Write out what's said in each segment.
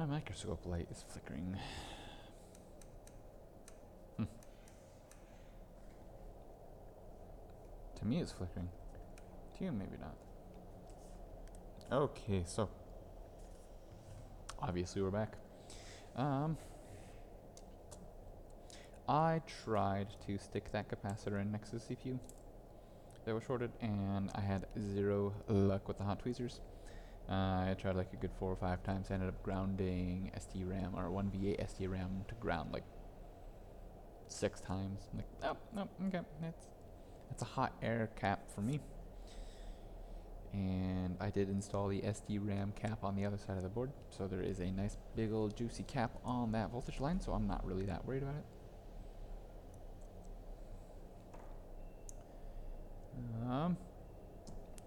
My microscope light is flickering. Hmm. To me it's flickering. To you maybe not. Okay, so obviously we're back. I tried to stick that capacitor in next to the CPU that was shorted, and I had zero luck with the hot tweezers. I tried like a good 4 or 5 times. I ended up grounding ST-RAM or 1V8 ST-RAM to ground like 6 times. I'm like, nope, okay, that's a hot air cap for me. And I did install the SD-RAM cap on the other side of the board, so there is a nice big old juicy cap on that voltage line, so I'm not really that worried about it.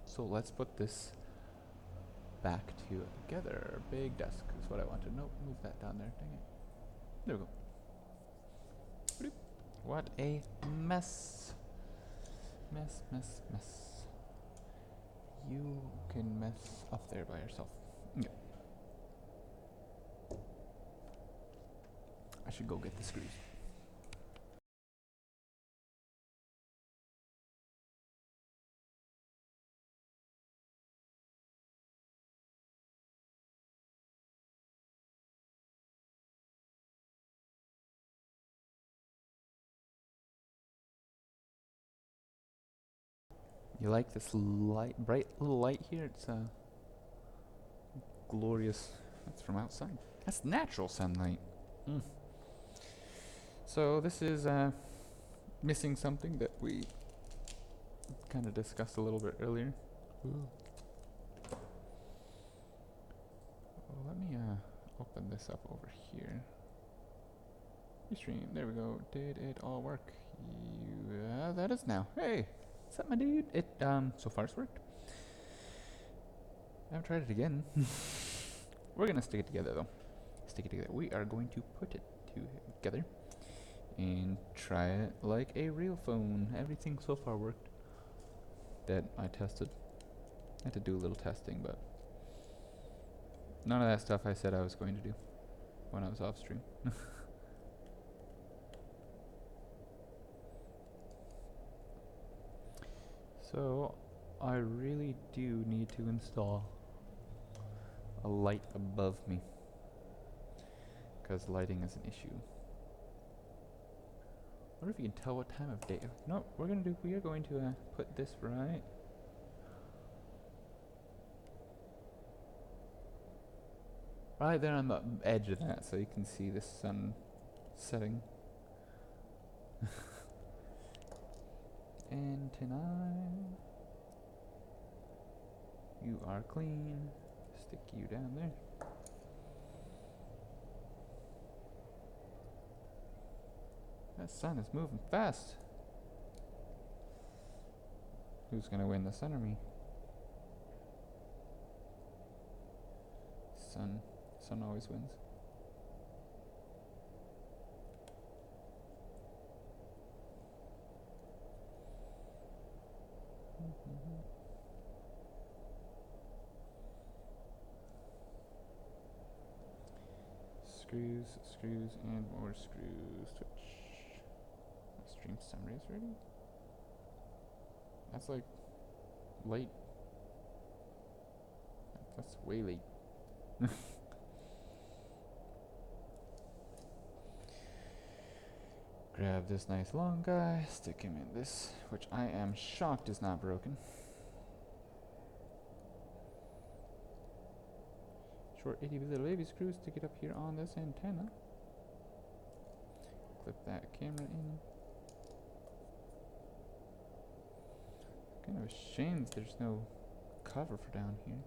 So let's put this back together. Big desk is what I wanted. Nope, move that down there. Dang it. There we go. Bloop. What a mess. Mess. You can mess up there by yourself. Okay. I should go get the screws. You like this light, bright little light here? It's glorious. That's from outside. That's natural sunlight. Mm. So this is missing something that we kind of discussed a little bit earlier. Ooh. Well, let me open this up over here. Restream. There we go. Did it all work? Yeah, that is now. Hey, what's up, my dude? It so far it's worked. I haven't tried it again. We're gonna stick it together though. Stick it together. We are going to put it together and try it like a real phone. Everything so far worked that I tested. I had to do a little testing, but none of that stuff I said I was going to do when I was off stream. So I really do need to install a light above me because lighting is an issue. I wonder if you can tell what time of day. No, we are going to put this right there on the edge of that, so you can see the sun setting. And tonight, you are clean. Stick you down there. That sun is moving fast. Who's gonna win, the sun or me? Sun. Sun always wins. Screws, and more screws. Switch. My stream summary is ready. That's like late. That's way late. Grab this nice long guy, stick him in this, which I am shocked is not broken. Short itty little baby screw, stick it up here on this antenna. Clip that camera in. Kind of a shame that there's no cover for down here.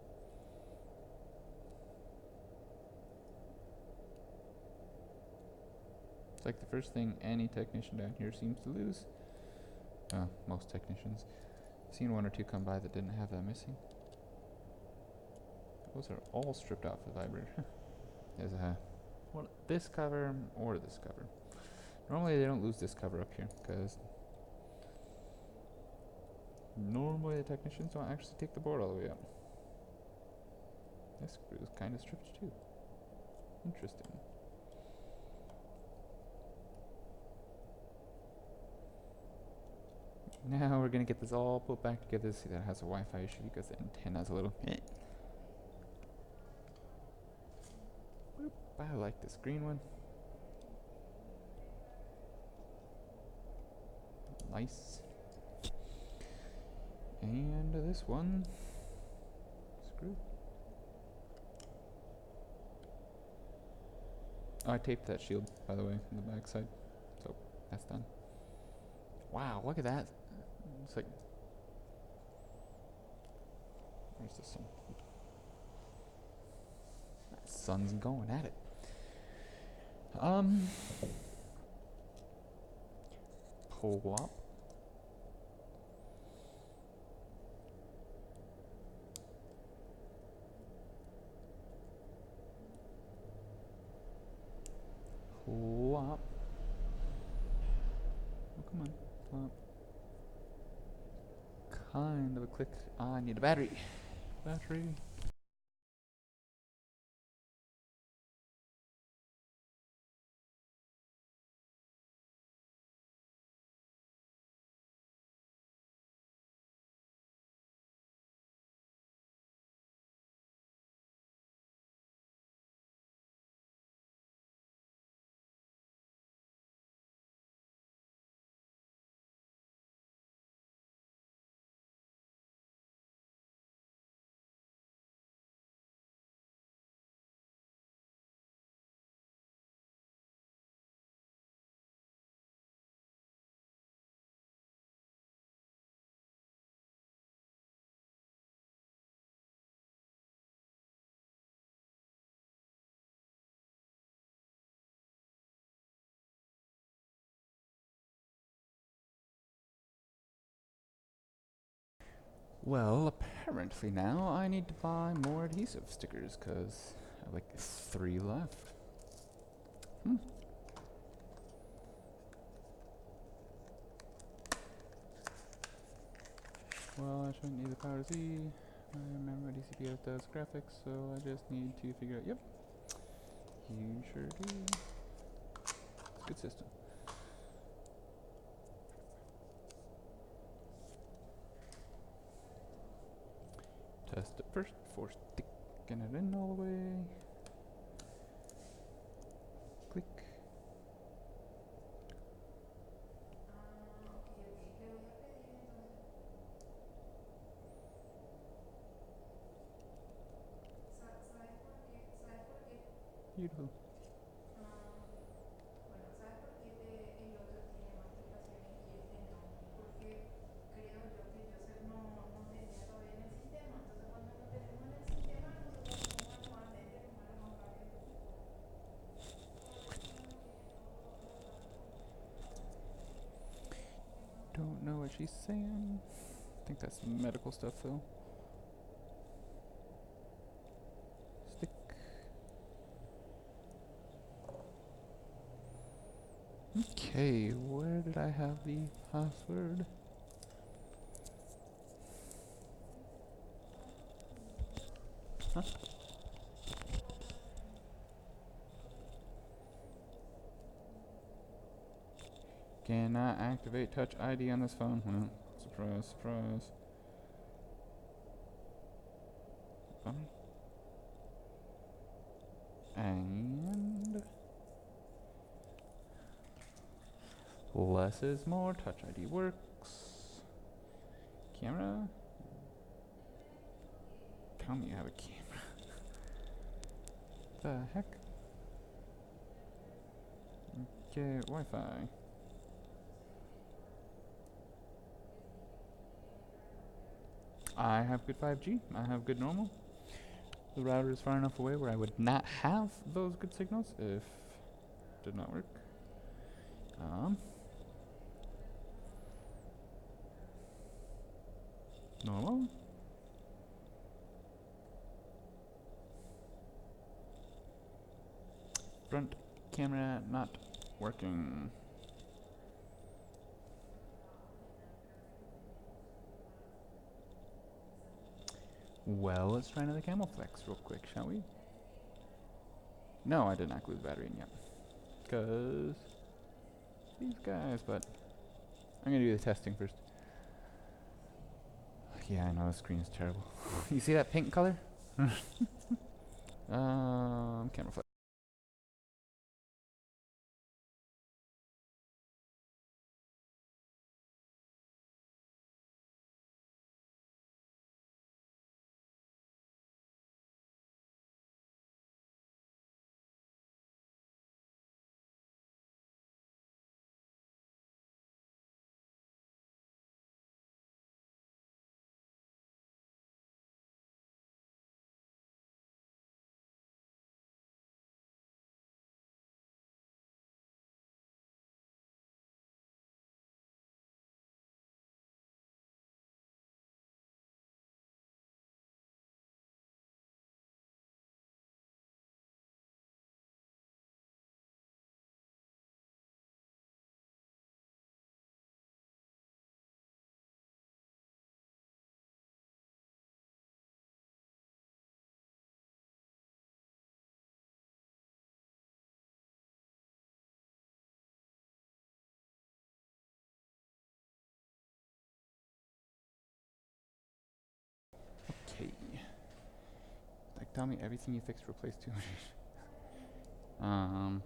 It's like the first thing any technician down here seems to lose. Most technicians. I've seen one or two come by that didn't have that missing. Those are all stripped out for the vibrator. There's this cover or this cover. Normally they don't lose this cover up here because normally the technicians don't actually take the board all the way up. This screw is kind of stripped too. Interesting. Now we're gonna get this all put back together. See, that has a Wi-Fi issue because the antenna's a little. Boop. I like this green one. Nice. And this one. Screw. Oh, I taped that shield, by the way, on the back side. So, that's done. Wow, look at that. It's like... Where's the sun? That sun's going at it. Plop. Plop. Oh, come on. Plop. Kind of a click. Ah, I need a battery. Battery. Well, apparently now I need to buy more adhesive stickers because I have like 3 left. Well, I shouldn't need the power Z. I remember DCPS does graphics, so I just need to figure out. Yep, you sure do. It's a good system. Test it first before sticking it in all the way. Click. Beautiful. Don't know what she's saying. I think that's medical stuff though. Stick. Okay, where did I have the password? Huh? Cannot activate Touch ID on this phone. Well, surprise, surprise. And less is more. Touch ID works. Camera. Tell me you have a camera. The heck? Okay, Wi-Fi. I have good 5G. I have good normal. The router is far enough away where I would not have those good signals if it did not work. Normal. Front camera not working. Well, let's try another camel flex real quick, shall we? No, I did not glue the battery in yet. Because these guys, but I'm going to do the testing first. Yeah, I know the screen is terrible. You see that pink color? Camera flash. Okay. Like, tell me everything you fixed, replace 200.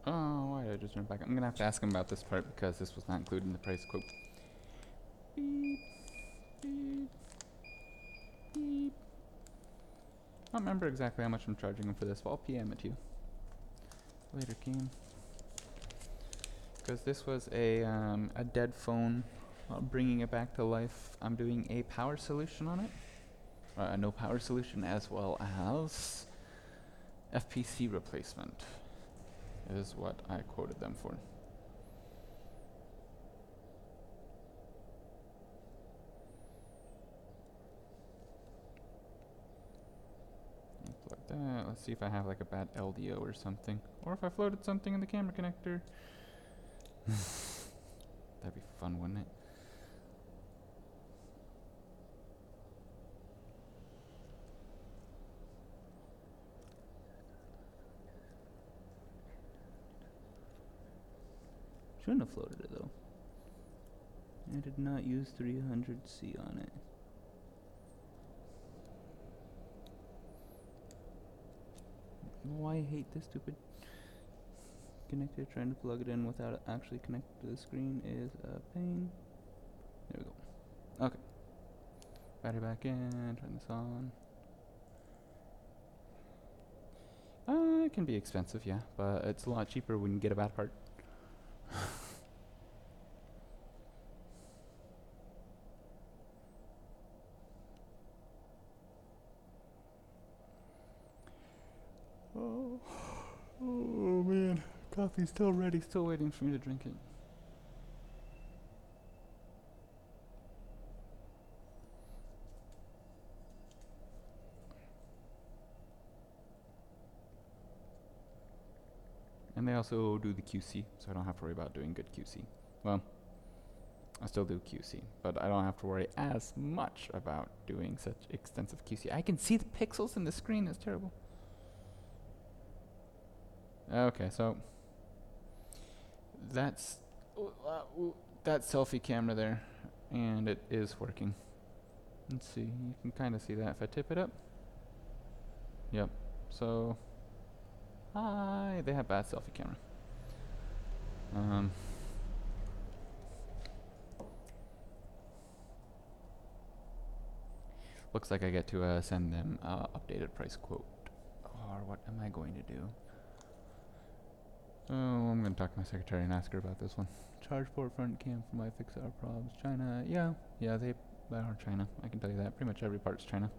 Oh, why did I just jump back? I'm going to have to ask him about this part because this was not included in the price quote. Beep, beep, beep. I don't remember exactly how much I'm charging him for this, but I'll PM it to you. Later, Keen. Because this was a dead phone, bringing it back to life. I'm doing a power solution on it. A no power solution, as well as FPC replacement is what I quoted them for. Like that. Let's see if I have like a bad LDO or something, or if I floated something in the camera connector. That'd be fun, wouldn't it? Shouldn't have floated it though. I did not use 300C on it. Oh, I hate this stupid connector. Trying to plug it in without it actually connected to the screen is a pain. There we go. Okay. Battery back in. Turn this on. It can be expensive, yeah, but it's a lot cheaper when you get a bad part. Oh man, coffee's still ready, still waiting for me to drink it. And they also do the QC, so I don't have to worry about doing good QC. Well, I still do QC, but I don't have to worry as much about doing such extensive QC. I can see the pixels in the screen, it's terrible. Okay, so that's that selfie camera there, and it is working. Let's see, you can kind of see that if I tip it up. Yep, so hi, they have bad selfie camera. Looks like I get to send them updated price quote. Or what am I going to do? Oh, I'm going to talk to my secretary and ask her about this one. Charge port front cam for my fix-our problems. China, yeah, they are China. I can tell you that. Pretty much every part's China.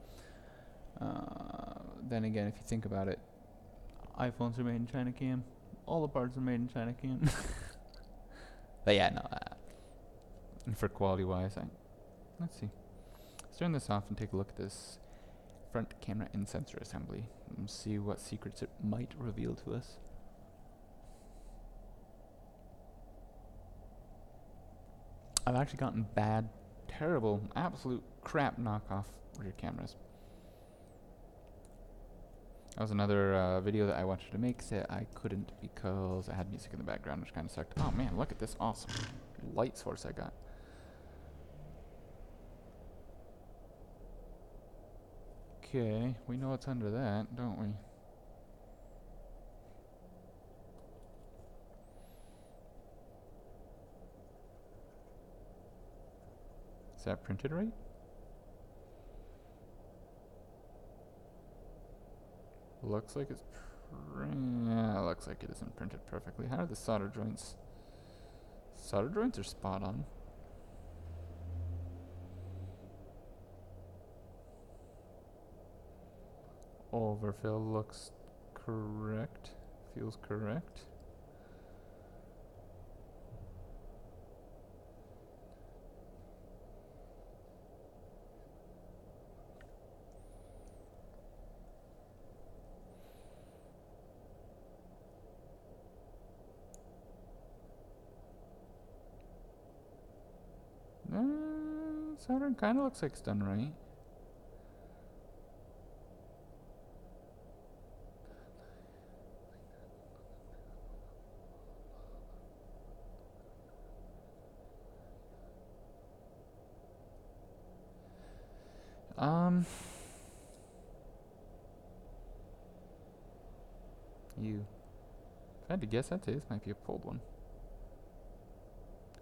Then again, if you think about it, iPhones are made in China cam. All the parts are made in China cam. But yeah, no. For quality-wise, let's see. Let's turn this off and take a look at this front camera and sensor assembly and see what secrets it might reveal to us. I've actually gotten bad, terrible, absolute crap knockoff rear cameras. That was another video that I wanted to make that I couldn't because I had music in the background, which kind of sucked. Oh man, look at this awesome light source I got. Okay, we know what's under that, don't we? Is that printed right? Looks like it's yeah, looks like it isn't printed perfectly. How are the solder joints? Solder joints are spot on. Overfill looks correct. Feels correct. Soldering kind of looks like it's done right. You. If I had to guess, I'd say this might be a pulled one.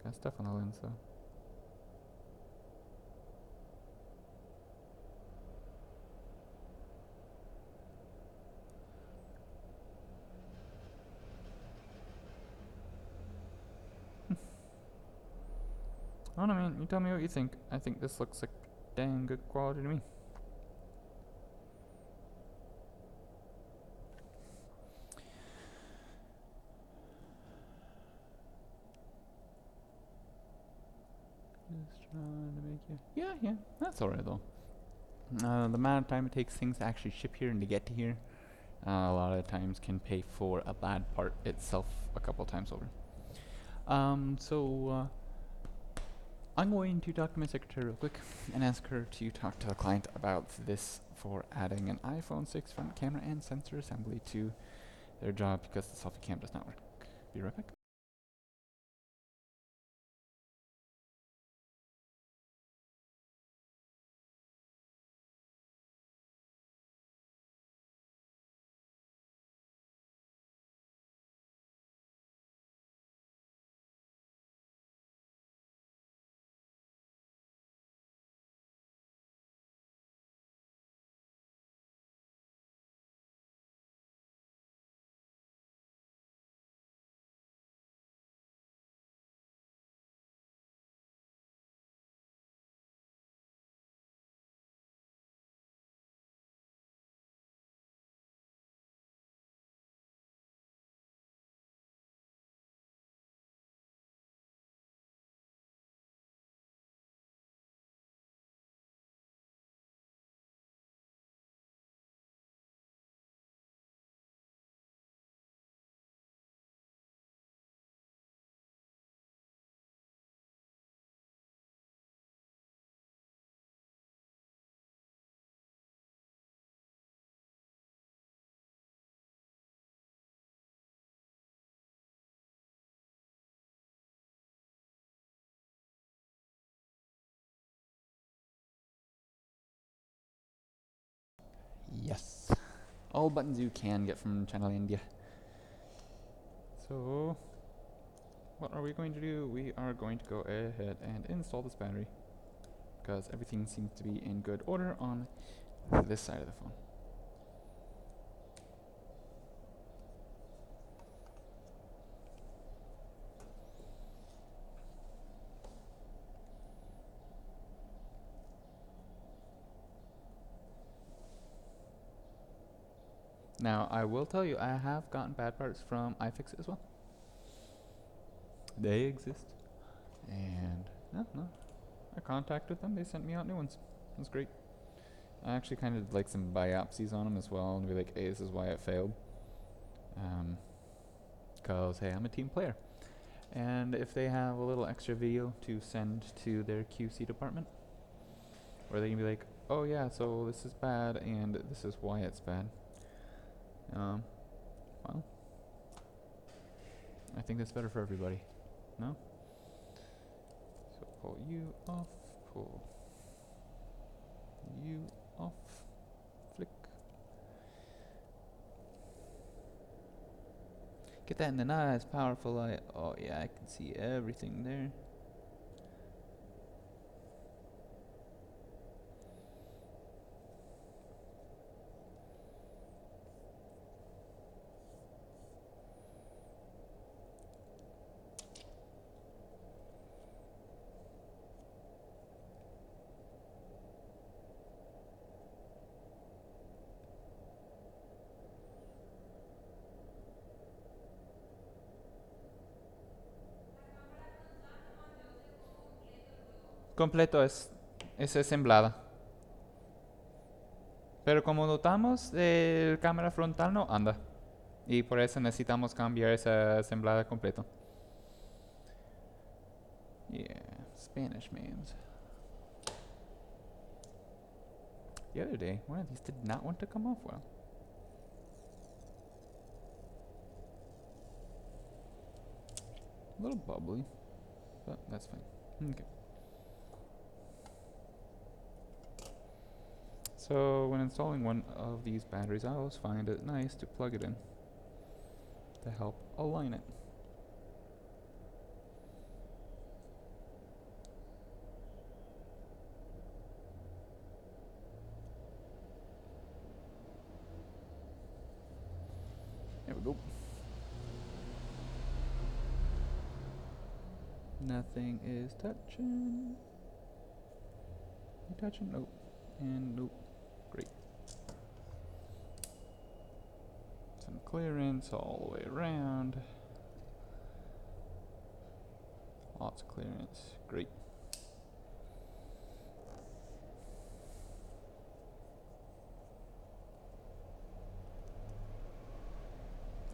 Got stuff on the lens though. I don't know, man. You tell me what you think. I think this looks like dang good quality to me. Just trying to make you. Yeah, that's alright though. The amount of time it takes things to actually ship here and to get to here, a lot of times can pay for a bad part itself a couple times over. I'm going to talk to my secretary real quick and ask her to talk to the client about this for adding an iPhone 6 front camera and sensor assembly to their job because the selfie cam does not work. Be right back. Yes. All buttons you can get from Channel India. So, what are we going to do? We are going to go ahead and install this battery because everything seems to be in good order on this side of the phone. Now, I will tell you, I have gotten bad parts from iFixit as well. They exist. And, no. I contacted them. They sent me out new ones. It was great. I actually kind of did like some biopsies on them as well and be like, hey, this is why it failed. Because, hey, I'm a team player. And if they have a little extra video to send to their QC department, where they can be like, oh yeah, so this is bad and this is why it's bad. I think that's better for everybody. No? So pull you off, pull you off, flick. Get that in the nice, powerful light. Oh yeah, I can see everything there. Completo es assemblada. Pero como notamos, el cámara frontal no anda. Y por eso necesitamos cambiar esa asemblada completo. Yeah, Spanish memes. The other day, one of these did not want to come off well. A little bubbly, but that's fine. Okay. So when installing one of these batteries, I always find it nice to plug it in to help align it. There we go. Nothing is touching. You touching? Nope. And nope. Great. Some clearance all the way around. Lots of clearance. Great.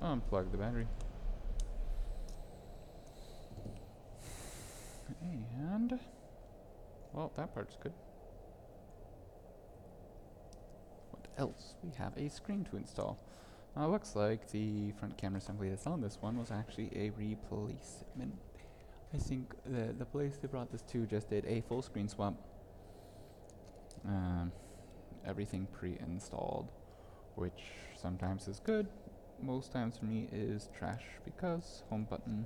Unplug the battery. And, well, that part's good. What else? We have a screen to install. Now it looks like the front camera assembly that's on this one was actually a replacement. I think the place they brought this to just did a full screen swap. Everything pre-installed, which sometimes is good. Most times for me is trash because home button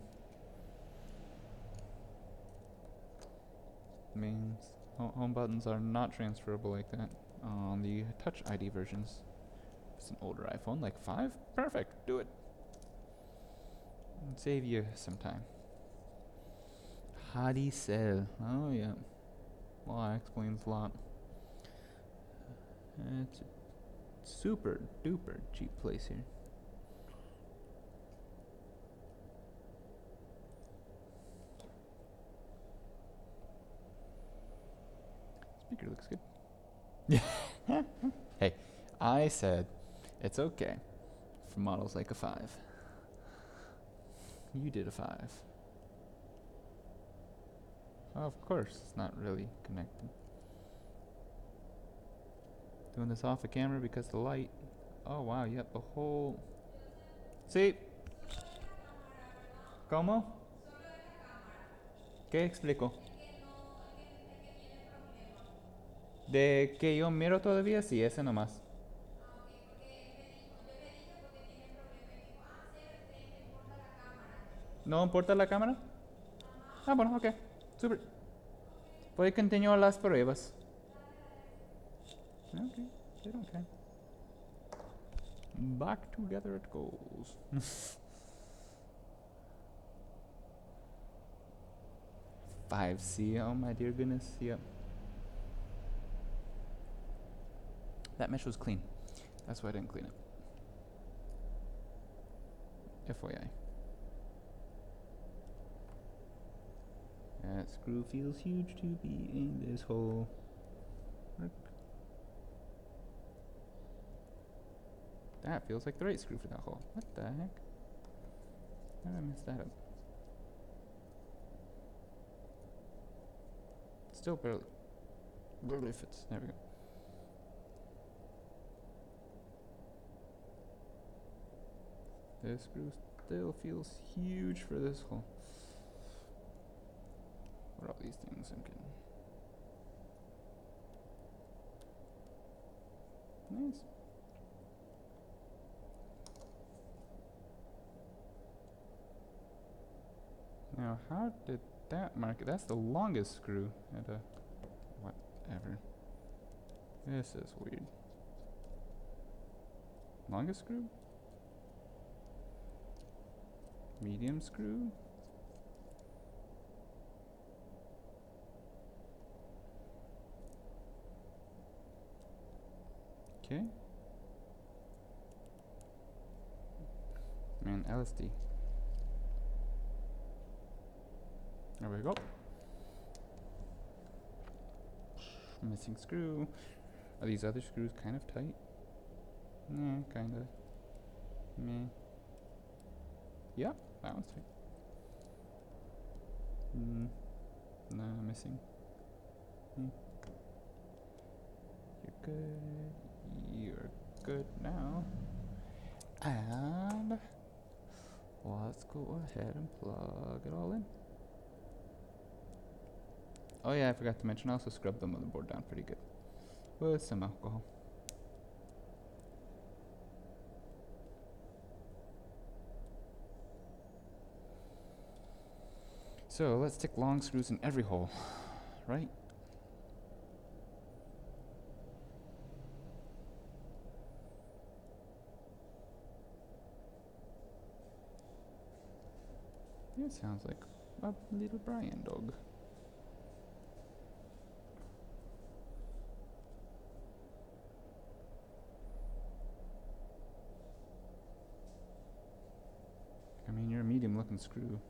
means home buttons are not transferable like that on the Touch ID versions. It's an older iPhone, like 5. Perfect, do it. And save you some time. Hadi Cell. Oh yeah. Well, that explains a lot. It's a super duper cheap place here. Speaker looks good. Yeah. Hey, I said it's okay for models like a 5. You did a 5. Oh, of course, it's not really connected. Doing this off the camera because the light. Oh wow, yep, the whole. Sí. ¿Cómo? ¿Qué explico? De que yo miro todavía, sí, ese nomás. ¿No importa la cámara? Ah, bueno, ok. Super. Voy a continuar las pruebas. Okay, they don't care. Back together it goes. 5C, oh my dear goodness, yep. That mesh was clean. That's why I didn't clean it. FYI. That screw feels huge to be in this hole. That feels like the right screw for that hole. What the heck? How did I mess that up? Still barely fits. There we go. This screw still feels huge for this hole. What are all these things I'm getting? Nice. Now, how did that mark it? That's the longest screw at a whatever. This is weird. Longest screw? Medium screw? Okay. Man, LSD. There we go. Missing screw. Are these other screws kind of tight? Nah, kinda. Meh. Yep, that one's tight. Nah, missing. You're good. You're good now. And let's go ahead and plug it all in. Oh yeah, I forgot to mention, I also scrubbed the motherboard down pretty good with some alcohol. So let's stick long screws in every hole, right? It sounds like a little Brian dog. I mean, you're a medium looking screw.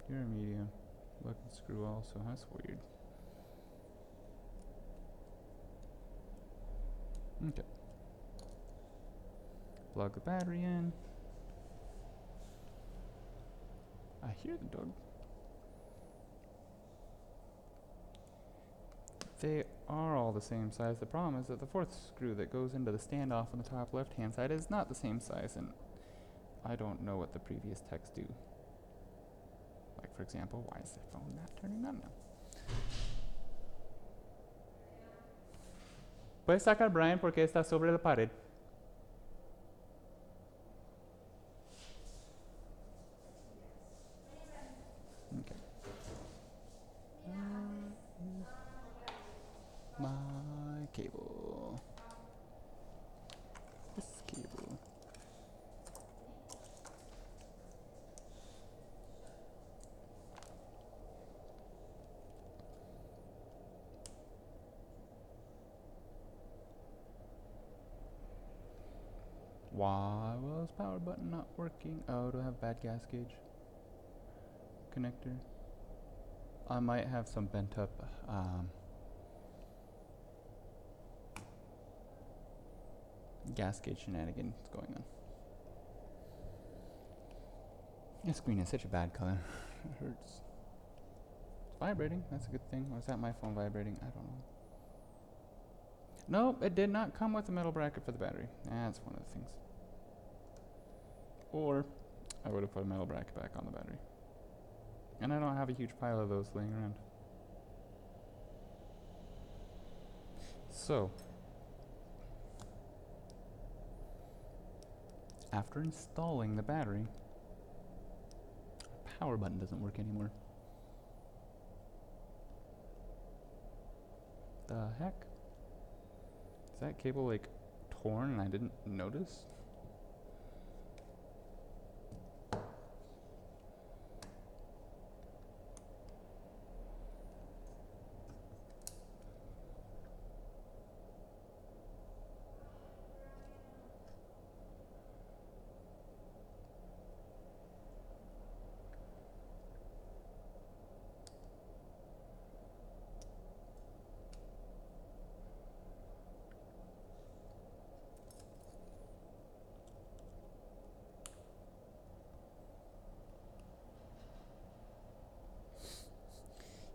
You're a medium looking screw also. That's weird. Okay. Plug the battery in. I hear the dog. They are all the same size. The problem is that the fourth screw that goes into the standoff on the top left hand side is not the same size, and I don't know what the previous techs do. Like, for example, why is the phone not turning on now? Puedes sacar Brian porque está sobre la pared. Okay. My cable. This cable. Why was power button not working? Oh, do I have bad gas gauge connector? I might have some bent up gas gauge shenanigans going on. This screen is such a bad color. It hurts. It's vibrating. That's a good thing. Or is that my phone vibrating? I don't know. Nope, it did not come with a metal bracket for the battery. That's one of the things. Or I would have put a metal bracket back on the battery. And I don't have a huge pile of those laying around. So, after installing the battery, power button doesn't work anymore. The heck? Is that cable like torn and I didn't notice?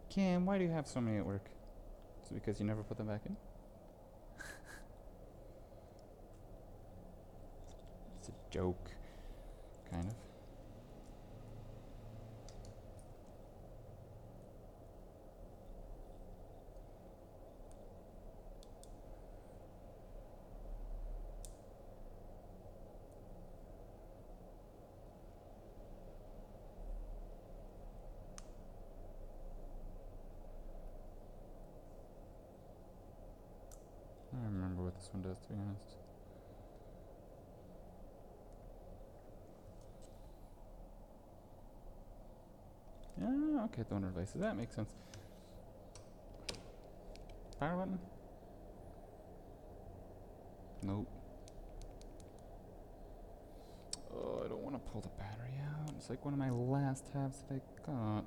Cam, why do you have so many at work? Is it because you never put them back in? It's a joke, kind of. I don't remember what this one does, to be honest. Yeah, okay, throwing devices. That makes sense. Power button? Nope. Oh, I don't want to pull the battery out. It's like one of my last tabs that I got.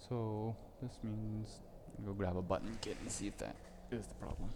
So, this means I'll go grab a button kit and see if that is the problem.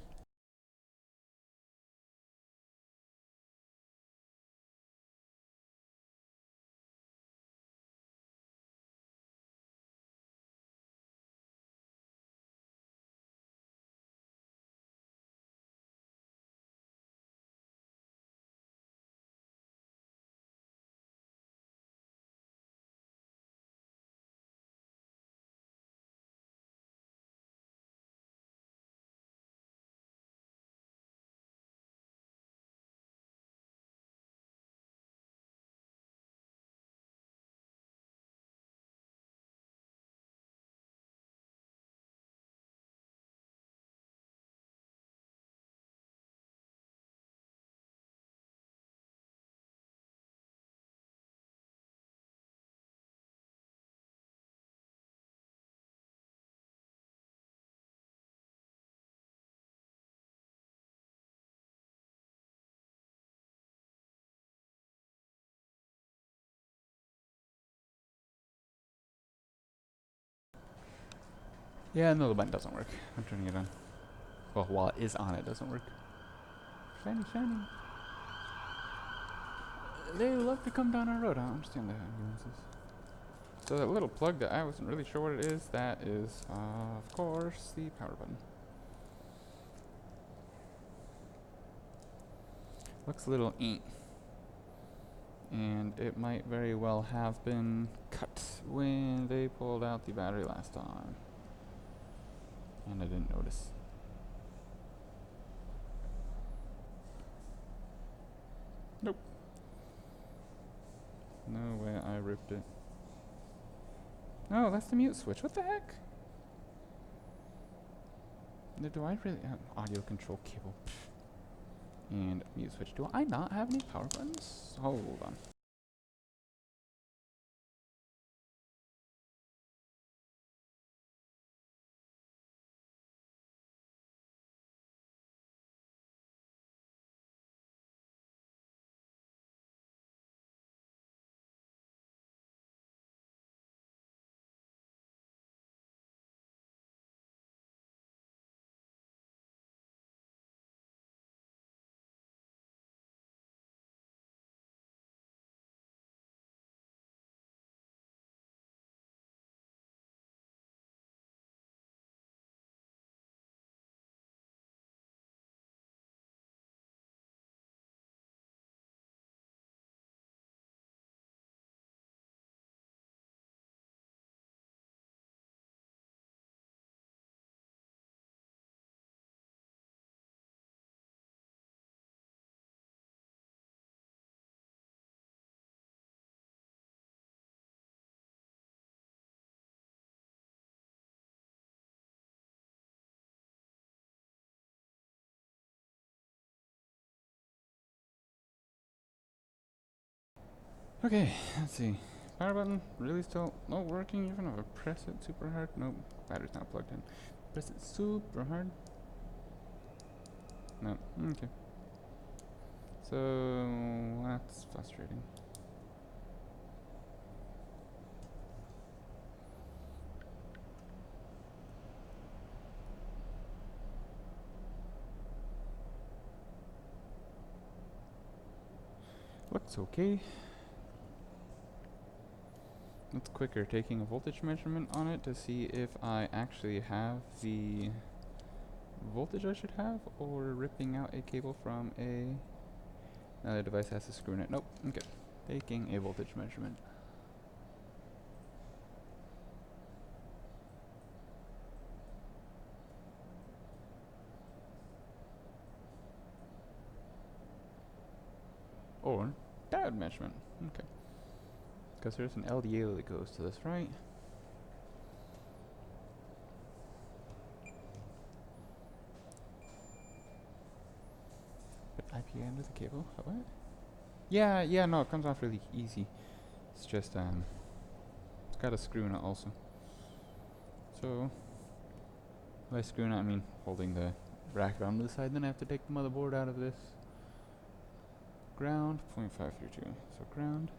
Yeah, no, the button doesn't work. I'm turning it on. Well, while it is on, it doesn't work. Shiny, shiny. They love to come down our road. I don't understand the ambulances. So that little plug that I wasn't really sure what it is, that is, of course, the power button. Looks a little and it might very well have been cut when they pulled out the battery last time. And I didn't notice. Nope. No way I ripped it. Oh, that's the mute switch. What the heck? Do I really have audio control cable? And mute switch. Do I not have any power buttons? Hold on. Okay, let's see. Power button really still not working even if I press it super hard. Nope, battery's not plugged in. Press it super hard. No, okay. So that's frustrating. Looks okay. It's quicker taking a voltage measurement on it to see if I actually have the voltage I should have, or ripping out a cable from another device has to screw in it. Nope. Okay. Taking a voltage measurement. Or diode measurement. Okay. Because there's an LDO that goes to this, right? Put IP under the cable. What? Yeah, no, it comes off really easy. It's just, it's got a screw in it also. So, by screwing it, I mean holding the bracket on the side, then I have to take the motherboard out of this. Ground, 0.532. So ground.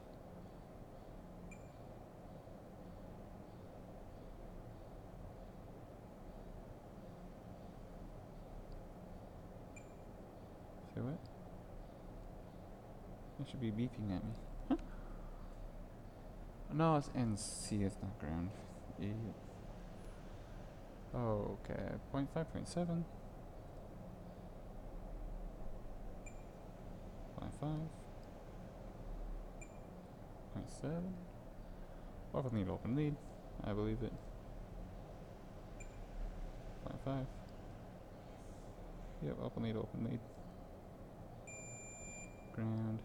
Say what? It should be beeping at me. Huh? No, it's NC, it's not ground. Idiot. Oh, okay. 0.5, 0.7. 0.5. 0.7. Open lead, open lead. I believe it. 0.5. Yep, open lead, open lead. Ground.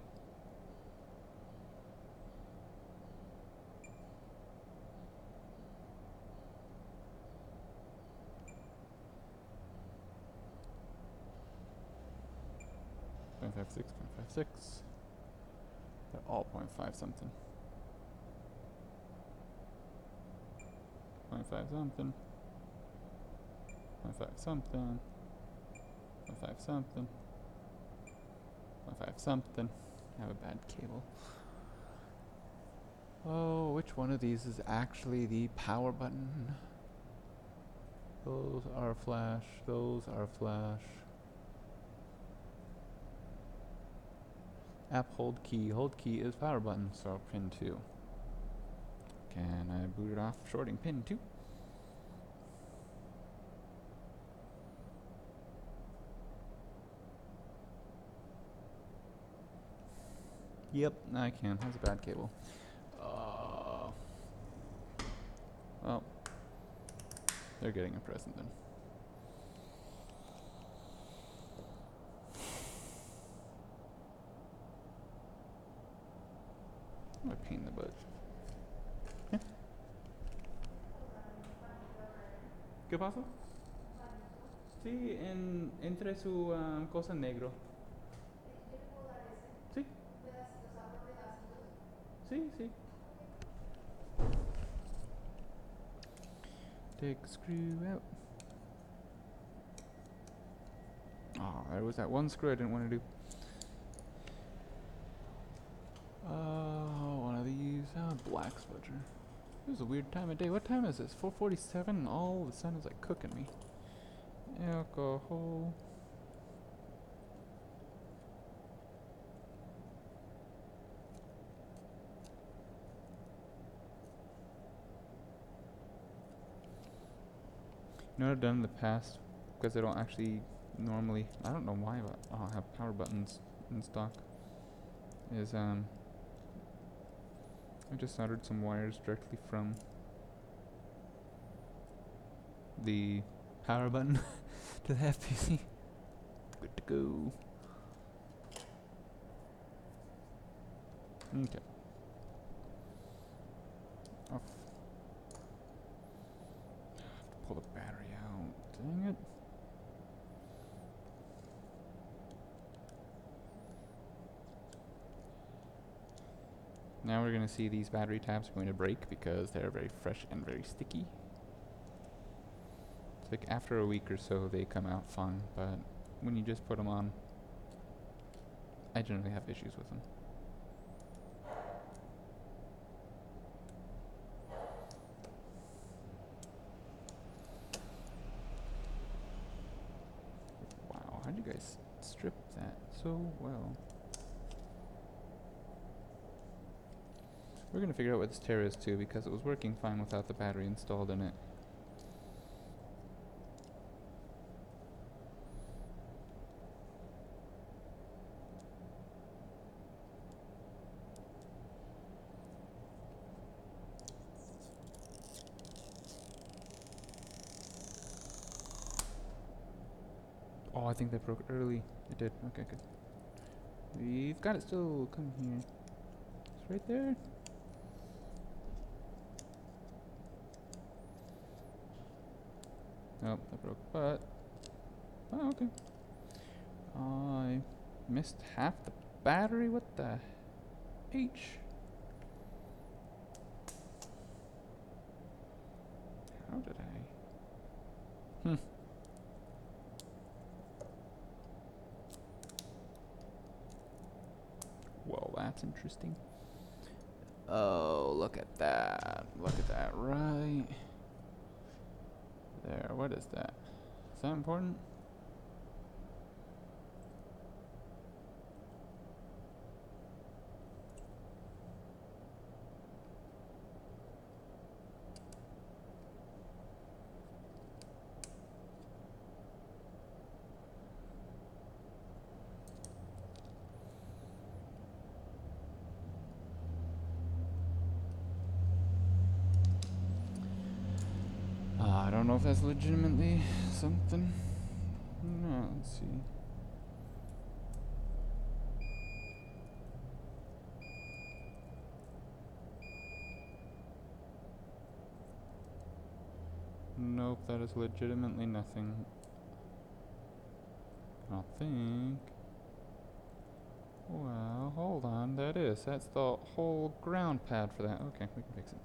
Point 0.56. They're all 0.5 something. 0.5 something. 0.5 something. 0.5 something. 0.5 something. I have a bad cable. Oh, which one of these is actually the power button? Those are flash. Those are flash. App hold key. Hold key is power button, so pin 2. Can I boot it off shorting pin 2? Yep, I can. That's a bad cable. Well, they're getting a present then. I'm a pain in the butt. Yeah. ¿Qué pasó? Sí, entre su cosa negro. Sí. Sí, sí. Take the screw out. Oh, there was that one screw I didn't want to do. One of these. Black spudger. It was a weird time of day. What time is this? 4:47 and all the sun is like cooking me. Alcohol. You know what I've done in the past? Because I don't actually normally, I don't know why, but I don't have power buttons in stock. Is I just soldered some wires directly from the power button to the FPC. Good to go. Okay. Off. Pull the battery out. Dang it. Now we're going to see these battery tabs are going to break because they're very fresh and very sticky. It's like after a week or so they come out fine, but when you just put them on, I generally have issues with them. Wow, how'd you guys strip that so well? We're gonna figure out what this tear is too, because it was working fine without the battery installed in it. Oh, I think they broke early. It did. Okay, good. We've got it still. Come here. It's right there. Nope, that broke. But oh, okay. I missed half the battery. What the H? How did I? Well, that's interesting. Oh, look at that. Look at that right there. What is that? Is that important? I don't know if that's legitimately something. No, let's see. Nope, that is legitimately nothing. I think. Well, hold on, that is. That's the whole ground pad for that. Okay, we can fix it.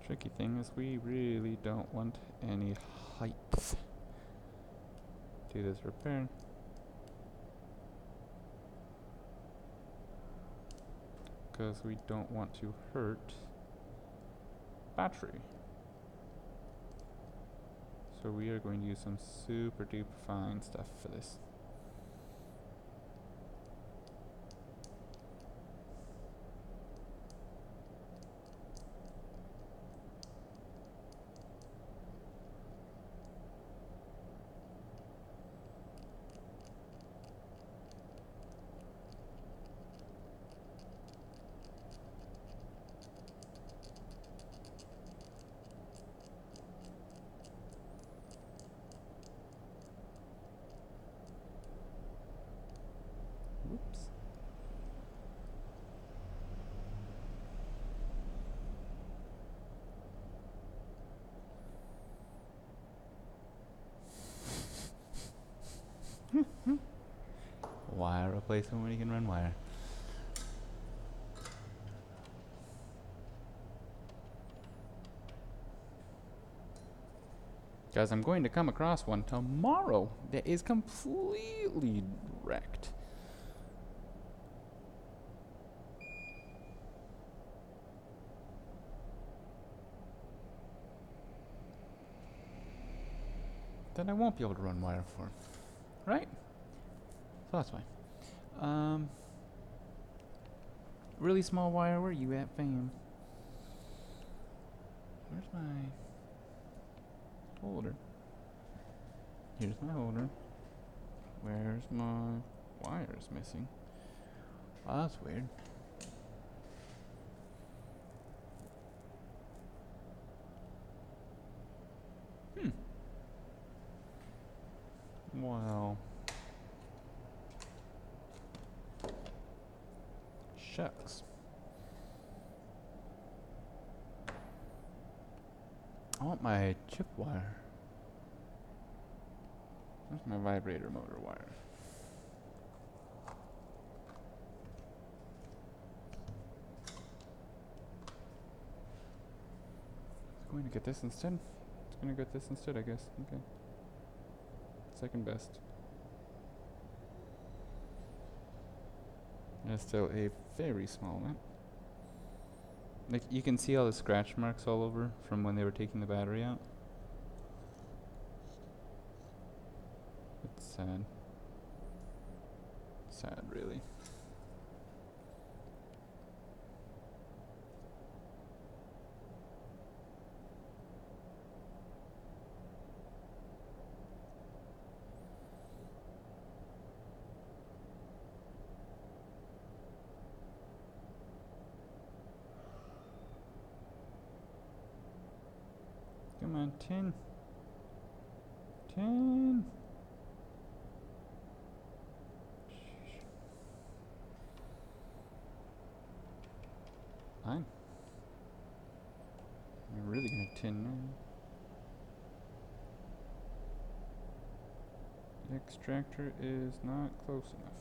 Tricky thing is we really don't want any height to this repair. Because we don't want to hurt battery. So we are going to use some super duper fine stuff for this. Whoops. Wire replacement when you can run wire. Guys, I'm going to come across one tomorrow that is completely wrecked. That I won't be able to run wire for. Right? So that's fine. Really small wire, where you at, fam? Where's my holder? Here's my holder. Where's my wires missing? Oh, that's weird. Well. Shucks. I want my chip wire. Where's my vibrator motor wire? going to get this instead. It's going to get this instead, I guess. Okay. Second best. That's still a very small amount. Like, you can see all the scratch marks all over from when they were taking the battery out. It's sad. Sad, really. Come on, 10. 10. Fine. I'm really gonna 10 now. The extractor is not close enough.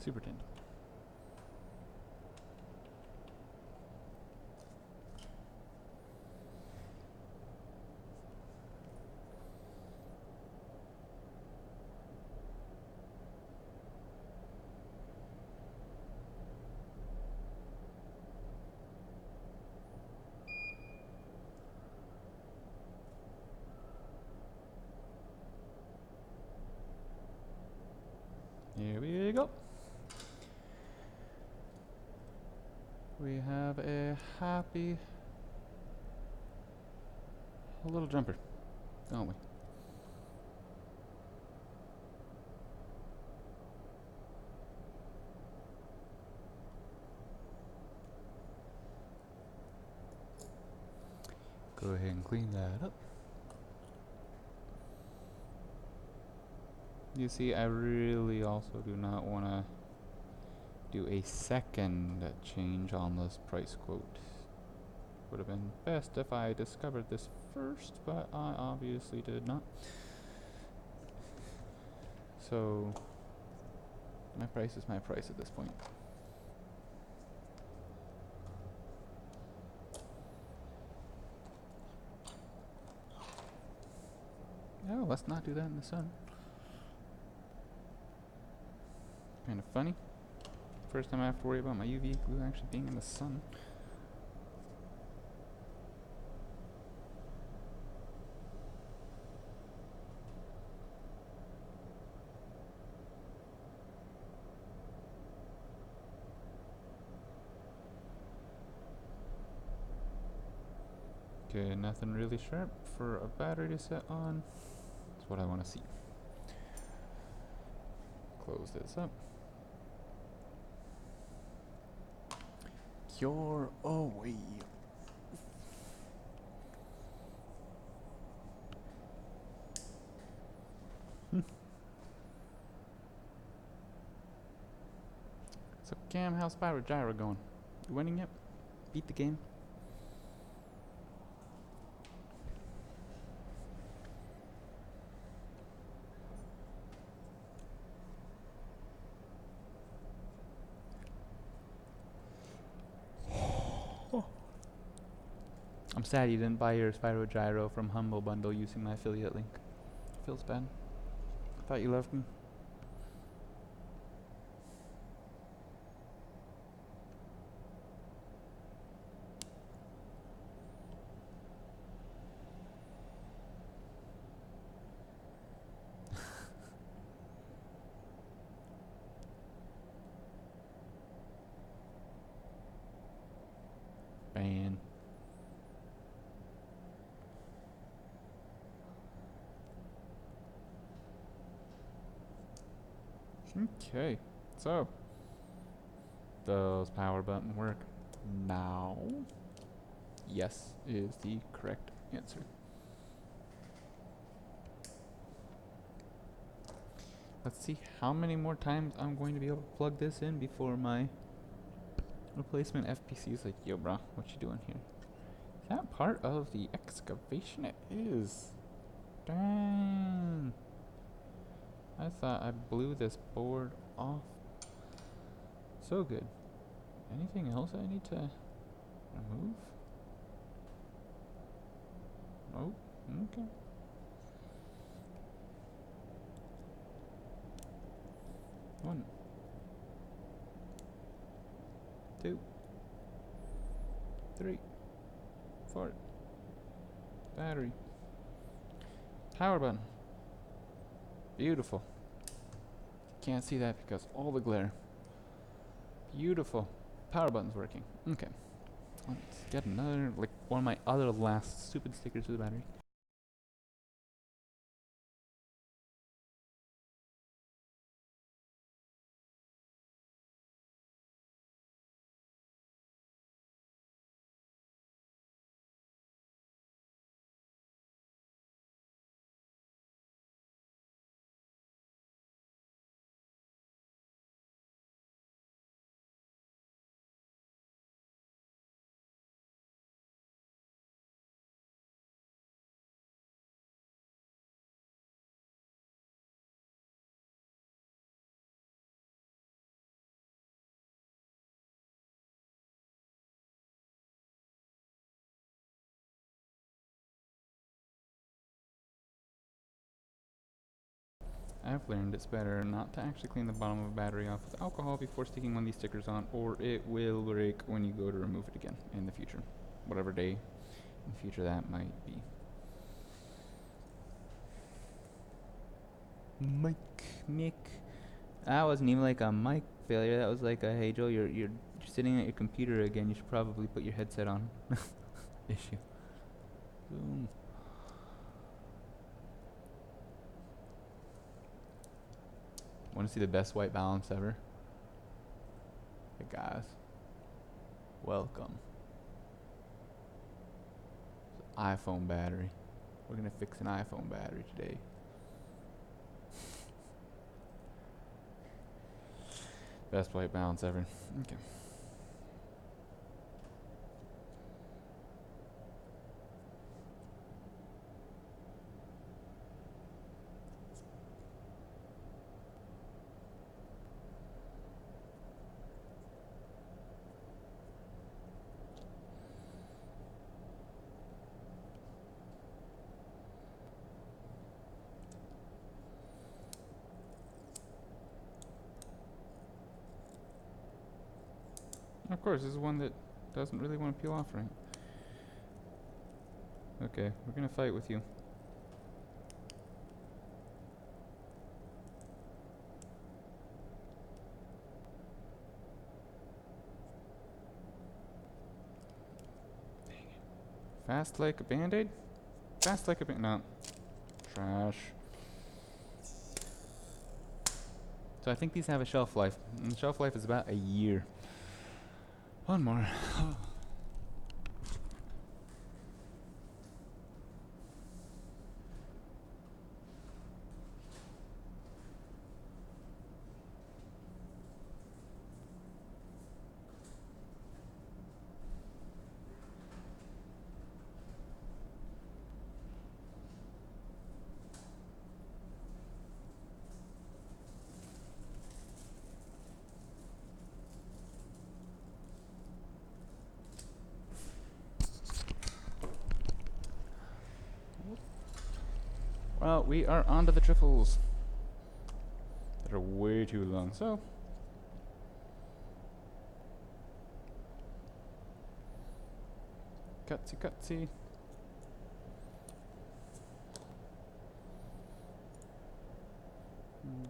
Super 10. Here we go. We have a happy little jumper, don't we? Go ahead and clean that up. You see, I really also do not want to do a second change on this price quote. Would have been best if I discovered this first, but I obviously did not. So, my price is my price at this point. Oh, let's not do that in the sun. Kind of funny. First time I have to worry about my UV glue actually being in the sun. Okay, nothing really sharp for a battery to set on. That's what I want to see. Close this up. You're away. So Cam, how's Spyro Gyro going? You winning yet? Beat the game? I'm sad you didn't buy your Spyro Gyro from Humble Bundle using my affiliate link. Feels bad. I thought you loved me. Man. Okay, so does power button work now? Yes is the correct answer. Let's see how many more times I'm going to be able to plug this in before my replacement FPC is like, yo bro, what you doing here? that part of the excavation? It is. Dang. I thought I blew this board off. So good. Anything else I need to remove? Nope. Okay. One. Two. Three. Four. Battery. Power button. Beautiful. Can't see that because all the glare. Beautiful. Power button's working. Okay. Let's get another, like one of my other last stupid stickers for the battery. I've learned it's better not to actually clean the bottom of a battery off with alcohol before sticking one of these stickers on, or it will break when you go to remove it again in the future. Whatever day in the future that might be. Mic. That wasn't even like a mic failure. That was like a, hey Joe, you're sitting at your computer again. You should probably put your headset on. Issue. Boom. Want to see the best white balance ever? Hey guys, welcome. iPhone battery. We're gonna fix an iPhone battery today. Best white balance ever. Okay. Of course, this is one that doesn't really want to peel off, right? Okay, we're gonna fight with you. Fast like a band-aid? Fast like a band— no. Trash. So I think these have a shelf life. And the shelf life is about a year. One more. Well, we are onto the trifles that are way too long. So, cutsy.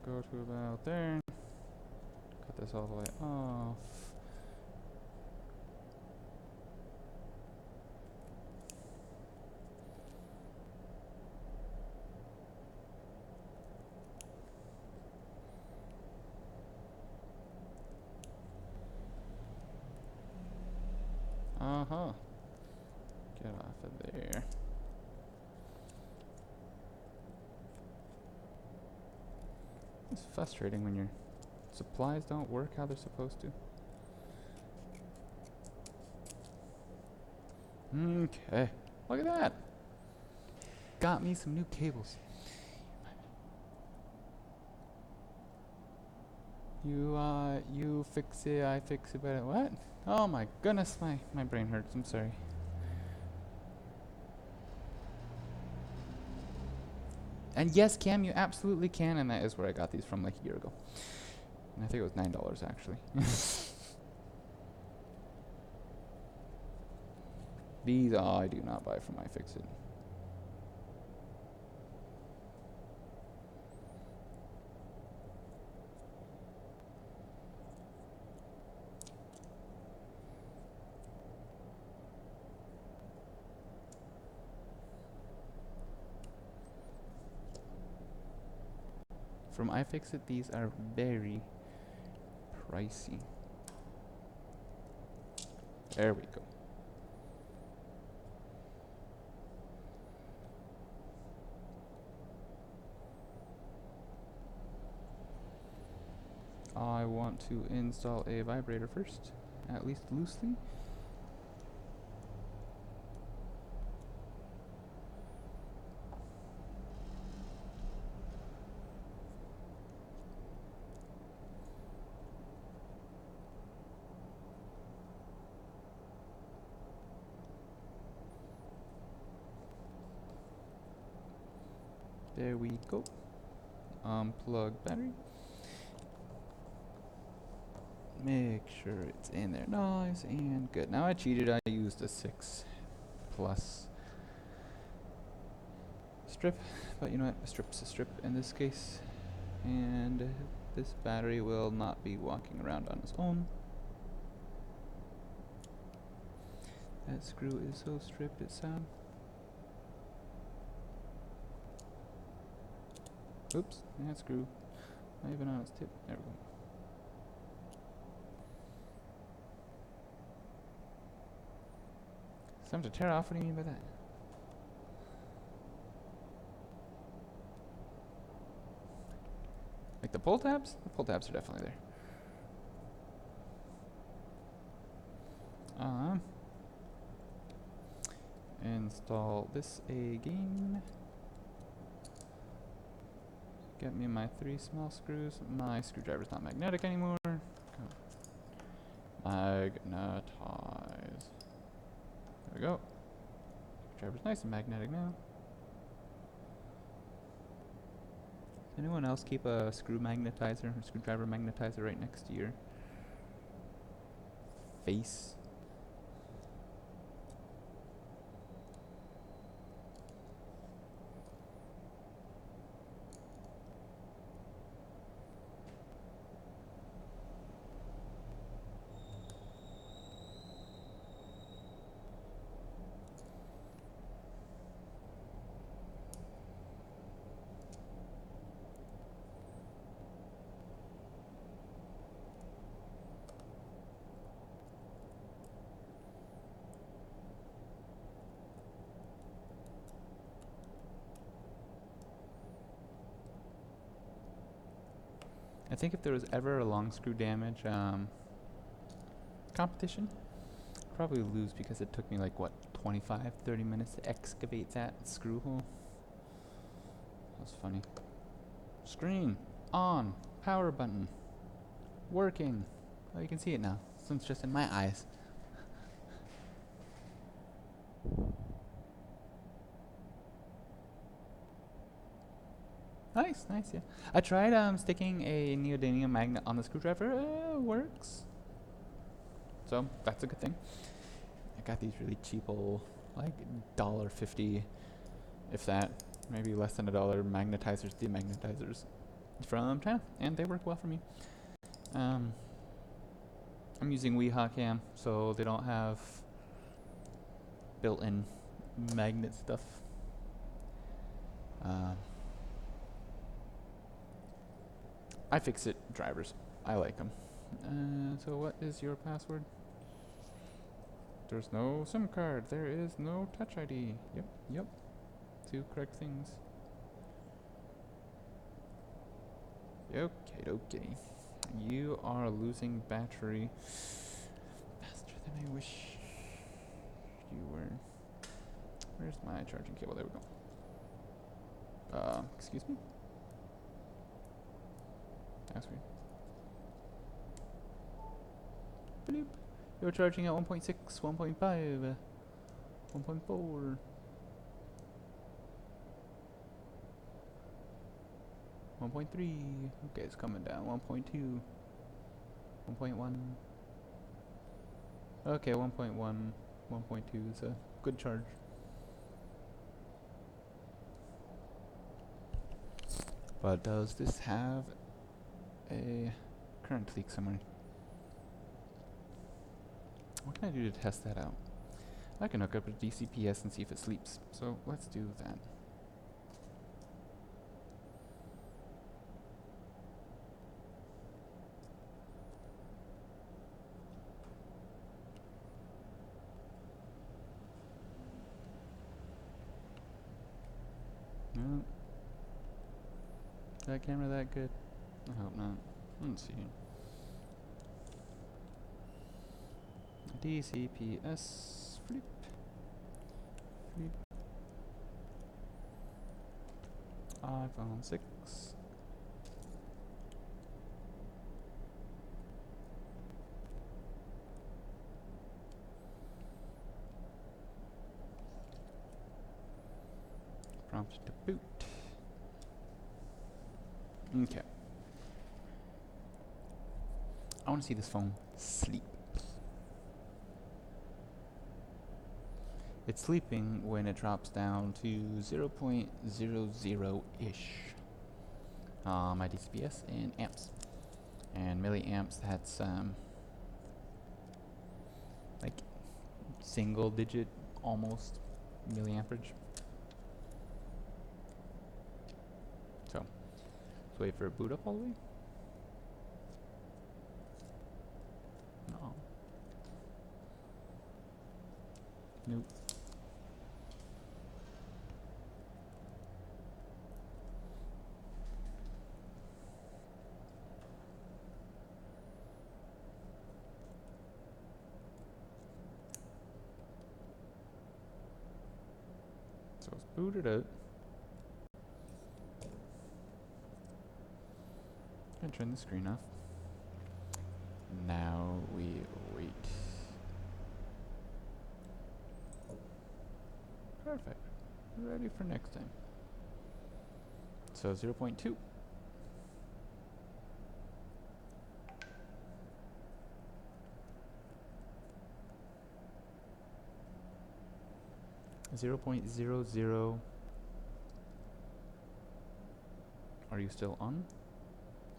Go to about there. Cut this all the way off. Get off of there. It's frustrating when your supplies don't work how they're supposed to. Okay. Look at that. Got me some new cables. You fix it, I fix it, but what? Oh my goodness, my brain hurts. I'm sorry. And yes, Cam, you absolutely can, and that is where I got these from like a year ago. And I think it was $9 actually. These I do not buy from iFixit. From iFixit, these are very pricey. There we go. I want to install a vibrator first, at least loosely. There we go. Unplug battery. Make sure it's in there nice and good. Now I cheated, I used a 6 plus strip, but you know what, a strip's a strip in this case. And this battery will not be walking around on its own. That screw is so stripped it's sad. Oops, that screw not even on its tip. There we go. Something to tear off, what do you mean by that? Like the pull tabs? The pull tabs are definitely there. Install this again. Get me my 3 small screws. My screwdriver's not magnetic anymore. Magnetize. There we go. Screwdriver's nice and magnetic now. Does anyone else keep a screw magnetizer or screwdriver magnetizer right next to your face? I think if there was ever a long screw damage competition, I'd probably lose because it took me like, what, 25-30 minutes to excavate that screw hole. That was funny. Screen on, power button working. Oh, you can see it now. This one's just in my eyes. Nice, nice, yeah. I tried sticking a neodymium magnet on the screwdriver. Works. So that's a good thing. I got these really cheap old, like $1.50, if that, maybe less than $1 magnetizers, demagnetizers from China, and they work well for me. I'm using Weehaw Cam, so they don't have built-in magnet stuff. iFixit drivers. I like them. So what is your password? There's no SIM card. There is no Touch ID. Yep. 2 correct things. Okay. You are losing battery faster than I wish Where's my charging cable? There we go. Excuse me? That's weird. Bloop. You're charging at 1.6, 1.5, 1.4. 1.3. Okay, it's coming down. 1.2. 1.1. Okay, 1.1. 1.2 is a good charge. But does this have a current leak somewhere? What can I do to test that out? I can hook up a DCPS and see if it sleeps. So let's do that. No. Is that camera that good? I hope not. Let's see. DCPS flip. Flip. iPhone 6. Prompt to boot. Okay. I want to see this phone sleep. It's sleeping when it drops down to 0.00-ish. My DCPS in amps. And milliamps, that's like single digit almost milliamperage. So let's wait for a boot up all the way. No. Nope. So it's booted out. I'm gonna turn the screen off. Now we wait. Perfect. We're ready for next time. So 0.2. .00. Are you still on?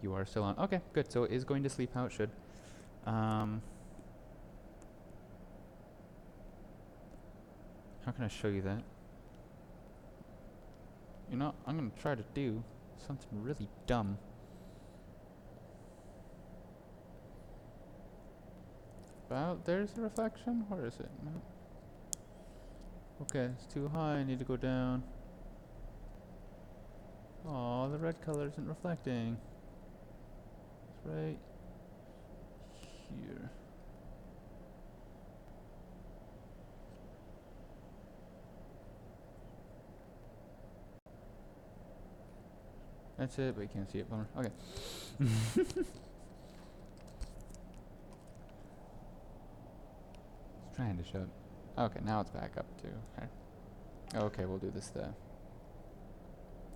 You are still on. Okay, good. So it is going to sleep how it should. How can I show you that? You know, I'm going to try to do something really dumb. There's a reflection? Where is it? No. Okay, it's too high. I need to go down. Oh, the red color isn't reflecting. It's right here. That's it, but you can't see it, bummer. Okay. It's trying to show it. Okay, now it's back up to here. Okay, we'll do this the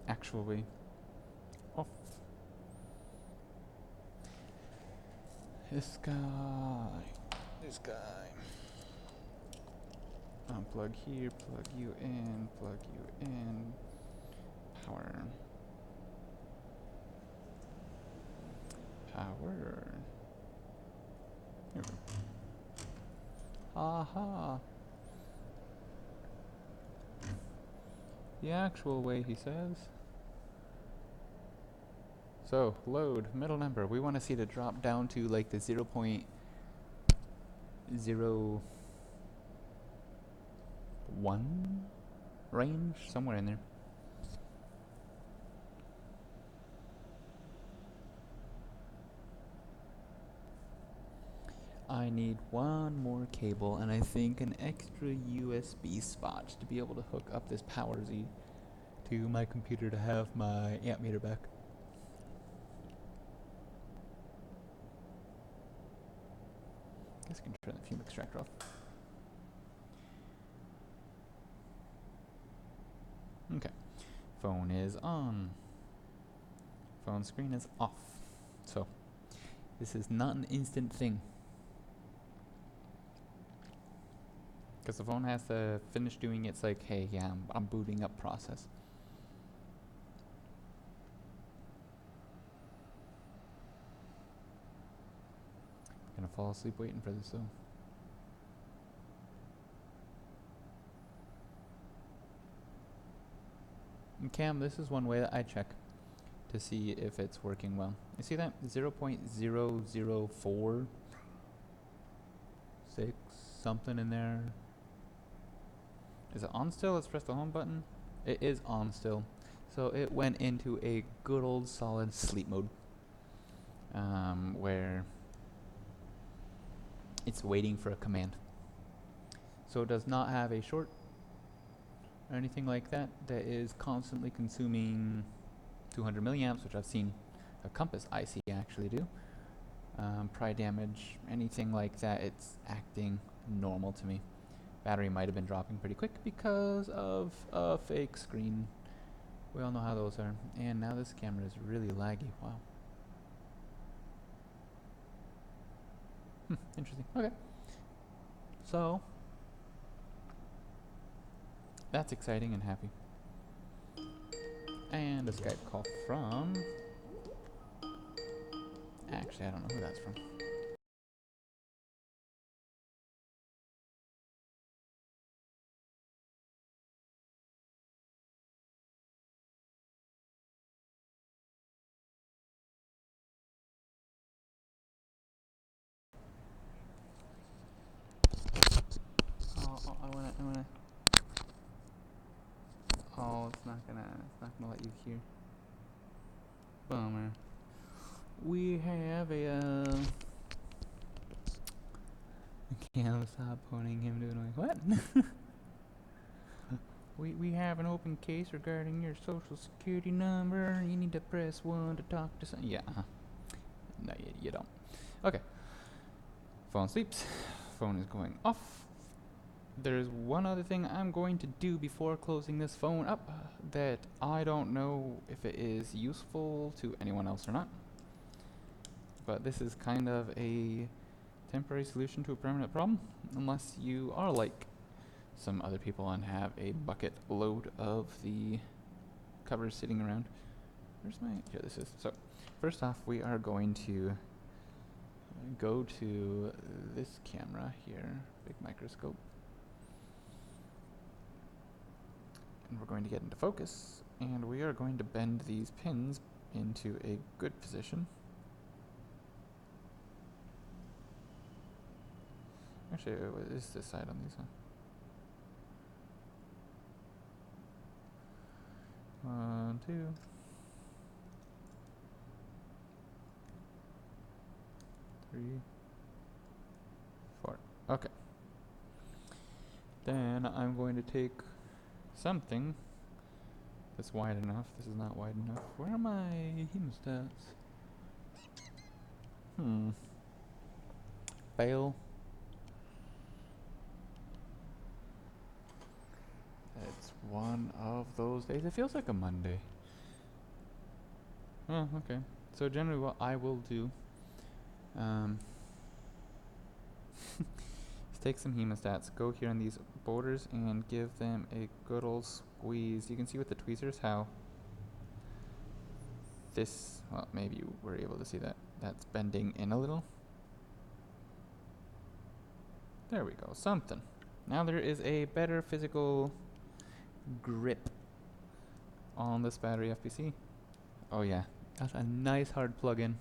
actual way. Off. This guy. Unplug here, plug you in, Power. Here we go. Aha! The actual way, he says. So, load, middle number. We want to see it drop down to like the 0.01 range, somewhere in there. I need one more cable and I think an extra USB spot to be able to hook up this Power Z to my computer to have my amp meter back. Guess I can turn the fume extractor off. Okay, phone is on. Phone screen is off. So, this is not an instant thing. Because the phone has to finish doing its like, hey, yeah, I'm booting up process. Gonna fall asleep waiting for this though. And Cam, this is one way that I check to see if it's working well. You see that? 0.0046 something in there. Is it on still? Let's press the home button. It is on still. So it went into a good old solid sleep mode. Where it's waiting for a command. So it does not have a short or anything like that that is constantly consuming 200 milliamps, which I've seen a Compass IC actually do. Pry damage, anything like that, it's acting normal to me. Battery might have been dropping pretty quick because of a fake screen. We all know how those are. And now this camera is really laggy. Wow. Interesting. Okay. So, that's exciting and happy. And a Skype call from... Actually, I don't know who that's from. I wanna... Oh, it's not gonna let you hear. Bummer. We have a, Can't stop pointing him doing like, what? We have an open case regarding your social security number. You need to press 1 to talk to some... Yeah, No, you don't. Okay. Phone sleeps. Phone is going off. There's one other thing I'm going to do before closing this phone up that I don't know if it is useful to anyone else or not. But this is kind of a temporary solution to a permanent problem, unless you are like some other people and have a bucket load of the covers sitting around. Where's my... Here this is. So, first off, we are going to go to this camera here, big microscope. And we're going to get into focus, and we are going to bend these pins into a good position. Actually, what is this side on these? 1, 2. 3, 4. Okay. Then I'm going to take something that's wide enough. This is not wide enough. Where are my hemostats? Fail. It's one of those days. It feels like a Monday. Oh, okay. So generally what I will do is take some hemostats, go here on these borders and give them a good old squeeze. You can see with the tweezers how this, well, maybe you were able to see that, that's bending in a little. There we go, something. Now there is a better physical grip on this battery FPC. Oh yeah, that's a nice hard plug-in.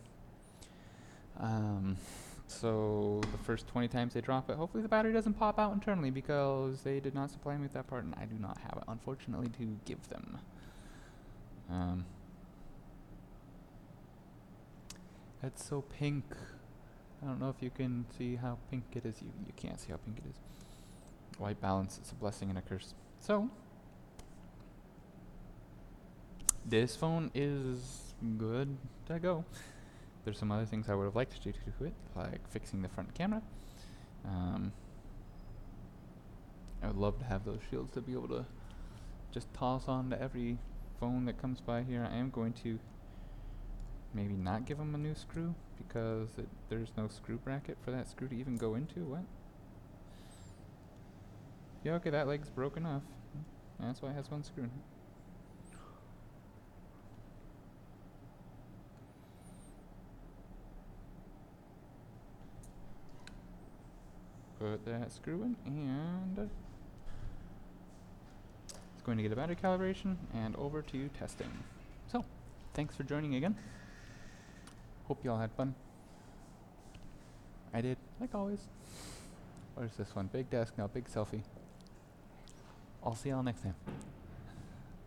So the first 20 times they drop it, hopefully the battery doesn't pop out internally because they did not supply me with that part and I do not have it, unfortunately, to give them. It's so pink. I don't know if you can see how pink it is. You can't see how pink it is. White balance is a blessing and a curse. So, this phone is good to go. There's some other things I would have liked to do to it, like fixing the front camera. I would love to have those shields to be able to just toss on to every phone that comes by here. I am going to maybe not give them a new screw because there's no screw bracket for that screw to even go into. What? Yeah, okay, that leg's broken off. That's why it has one screw in it. Put that screw in, and it's going to get a battery calibration and over to testing. So, thanks for joining again. Hope you all had fun. I did, like always. What is this one? Big desk, now big selfie. I'll see y'all next time.